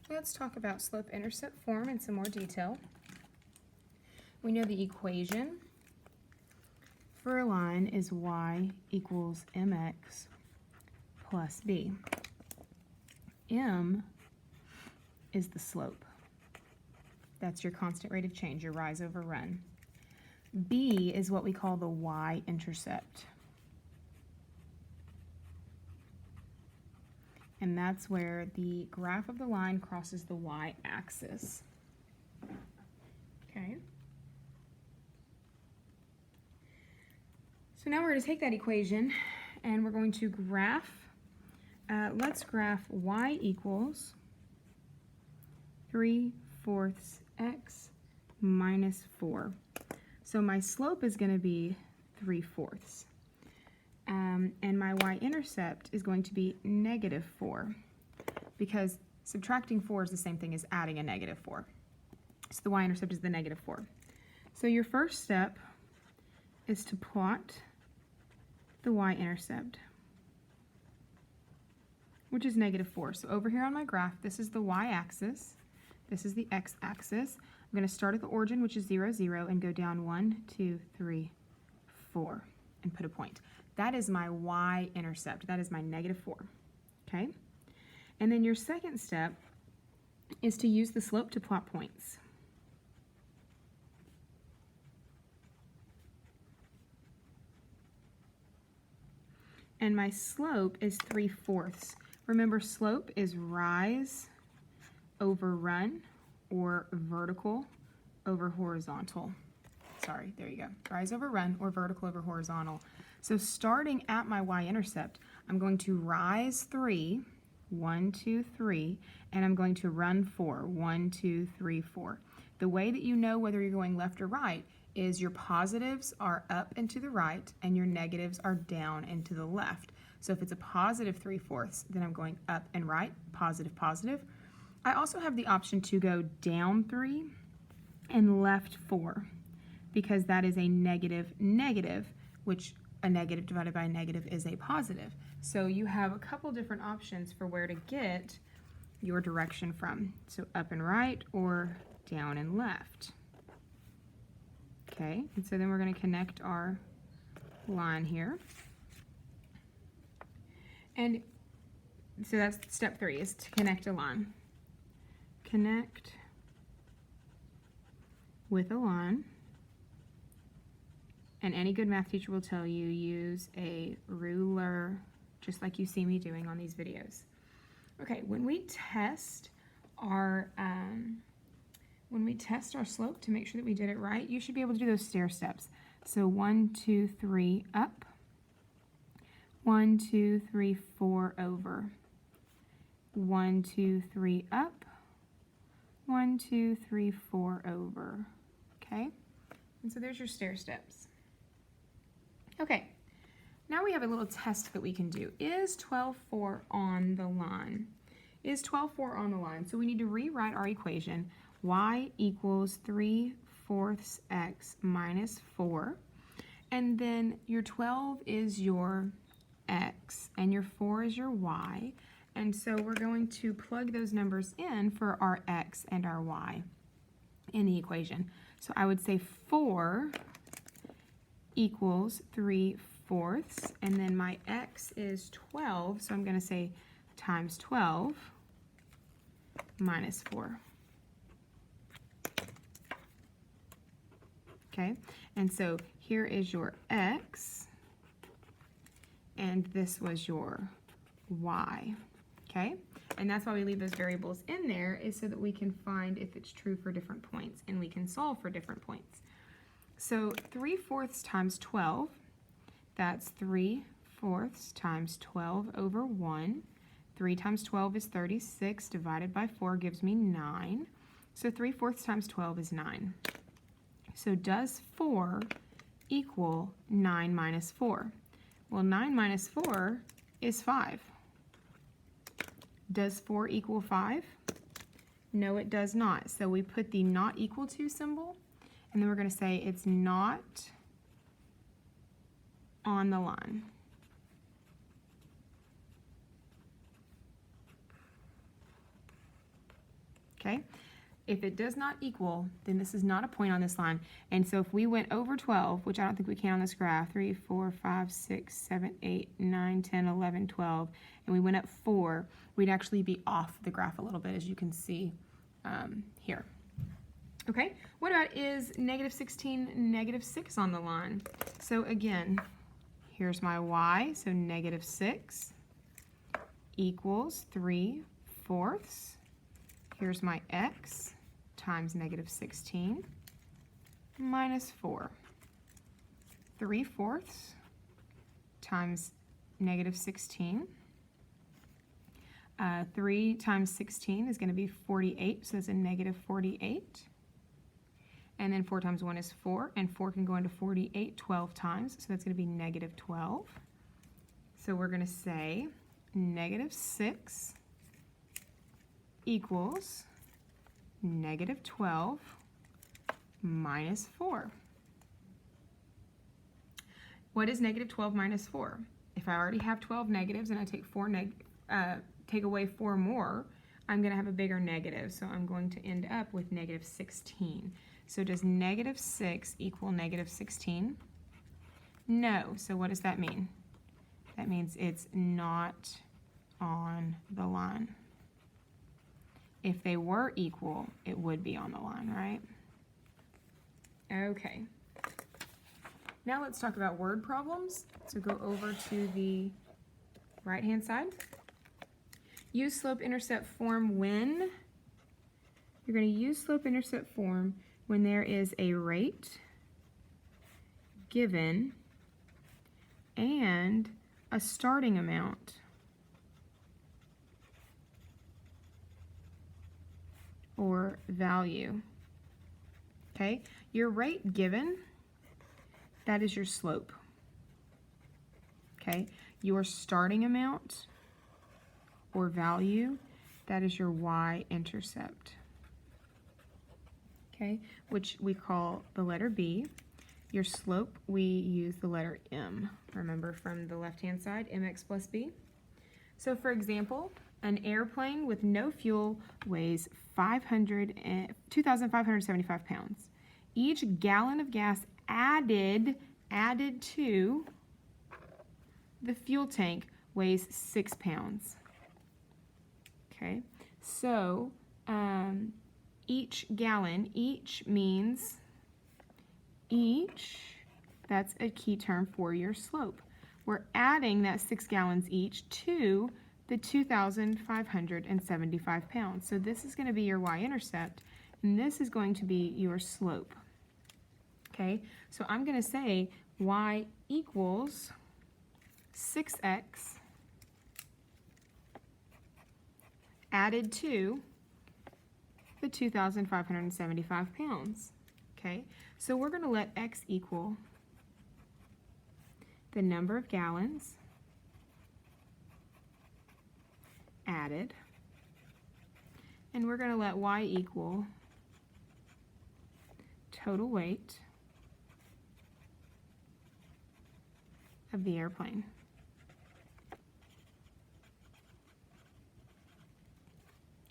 Let's talk about slope-intercept form in some more detail. We know the equation for a line is y equals mx plus b. M is the slope. That's your constant rate of change, your rise over run. B is what we call the y-intercept. And that's where the graph of the line crosses the y-axis. Okay. So now we're going to take that equation and we're going to graph. Let's graph y equals 3/4 x minus 4. So my slope is going to be 3/4. And my y-intercept is going to be -4, because subtracting 4 is the same thing as adding a -4. So the y-intercept is the -4. So your first step is to plot the y-intercept, which is -4. So over here on my graph, this is the y-axis, this is the x-axis. I'm going to start at the origin, which is 0, 0, and go down 1, 2, 3, 4, and put a point. That is my y-intercept. That is my -4. Okay? And then your second step is to use the slope to plot points. And my slope is 3/4. Remember, slope is rise over run, or vertical over horizontal. Sorry, there you go. Rise over run, or vertical over horizontal. So starting at my y-intercept, I'm going to rise 3, 1, 2, 3, and I'm going to run 4, 1, 2, 3, 4. The way that you know whether you're going left or right is your positives are up and to the right, and your negatives are down and to the left. So if it's a positive 3/4, then I'm going up and right, positive, positive. I also have the option to go down 3 and left 4, because that is a negative, negative, which a negative divided by a negative is a positive. So you have a couple different options for where to get your direction from. So up and right, or down and left. Okay, and so then we're going to connect our line here. And so that's step 3, is to connect a line. Connect with a line. And any good math teacher will tell you, use a ruler, just like you see me doing on these videos. Okay, when we test our slope to make sure that we did it right, you should be able to do those stair steps. So 1, 2, 3 up, 1, 2, 3, 4 over, 1, 2, 3 up, 1, 2, 3, 4 over. Okay, and so there's your stair steps. Okay, now we have a little test that we can do. Is 12/4 on the line? Is 12/4 on the line? So we need to rewrite our equation. Y equals 3/4 x minus 4. And then your 12 is your x, and your 4 is your y. And so we're going to plug those numbers in for our x and our y in the equation. So I would say 4 equals 3/4, and then my x is 12, so I'm going to say times 12 minus 4. Okay, and so here is your x, and this was your y. Okay, and that's why we leave those variables in there, is so that we can find if it's true for different points, and we can solve for different points. So 3/4 times 12, that's 3/4 times 12 over 1. 3 times 12 is 36, divided by 4 gives me 9. So 3/4 times 12 is 9. So does 4 equal 9 minus 4? Well, 9 minus 4 is 5. Does 4 equal 5? No, it does not. So we put the not equal to symbol, and then we're going to say it's not on the line. okay? If it does not equal, then this is not a point on this line. And so if we went over 12, which I don't think we can on this graph, 3, 4, 5, 6, 7, 8, 9, 10, 11, 12, and we went up 4, we'd actually be off the graph a little bit, as you can see here. Okay, what about is negative 16, negative 6 on the line? So again, here's my y, so negative 6 equals 3/4. Here's my x times negative 16 minus 4. 3/4 times negative 16. 3 times 16 is going to be 48, so that's a negative 48. And then 4 times 1 is 4, and 4 can go into 48 12 times, so that's going to be negative 12. So we're going to say negative 6 equals negative 12 minus 4. What is negative 12 minus 4? If I already have 12 negatives and I take take away 4 more, I'm going to have a bigger negative, so I'm going to end up with negative 16. So does negative 6 equal negative 16? No. So what does that mean? That means it's not on the line. If they were equal, it would be on the line, right? Okay. Now let's talk about word problems. So go over to the right-hand side. Use slope-intercept form when? You're going to use slope-intercept form when there is a rate given and a starting amount. Or value. Okay, your rate given, that is your slope. Okay, your starting amount or value, that is your y-intercept. Okay, which we call the letter B. Your slope, we use the letter M. Remember from the left-hand side, mx plus b. So for example, an airplane with no fuel weighs 2,575 pounds. Each gallon of gas added to the fuel tank weighs 6 pounds. Okay, so each gallon, each means each, that's a key term for your slope. We're adding that 6 gallons each to the 2,575 pounds. So this is going to be your y-intercept, and this is going to be your slope. Okay, so I'm going to say y equals 6x added to the 2,575 pounds. Okay, so we're going to let x equal the number of gallons added, and we're going to let y equal total weight of the airplane.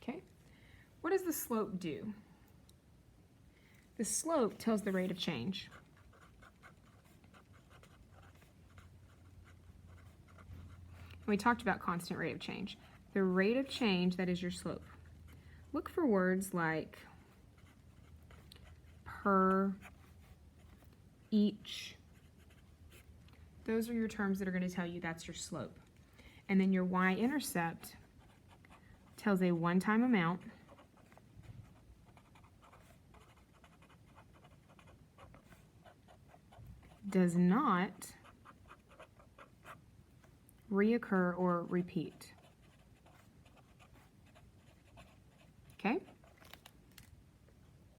Okay, what does the slope do? The slope tells the rate of change. We talked about constant rate of change. The rate of change, that is your slope. Look for words like per, each. Those are your terms that are going to tell you that's your slope. And then your y-intercept tells a one-time amount does not reoccur or repeat.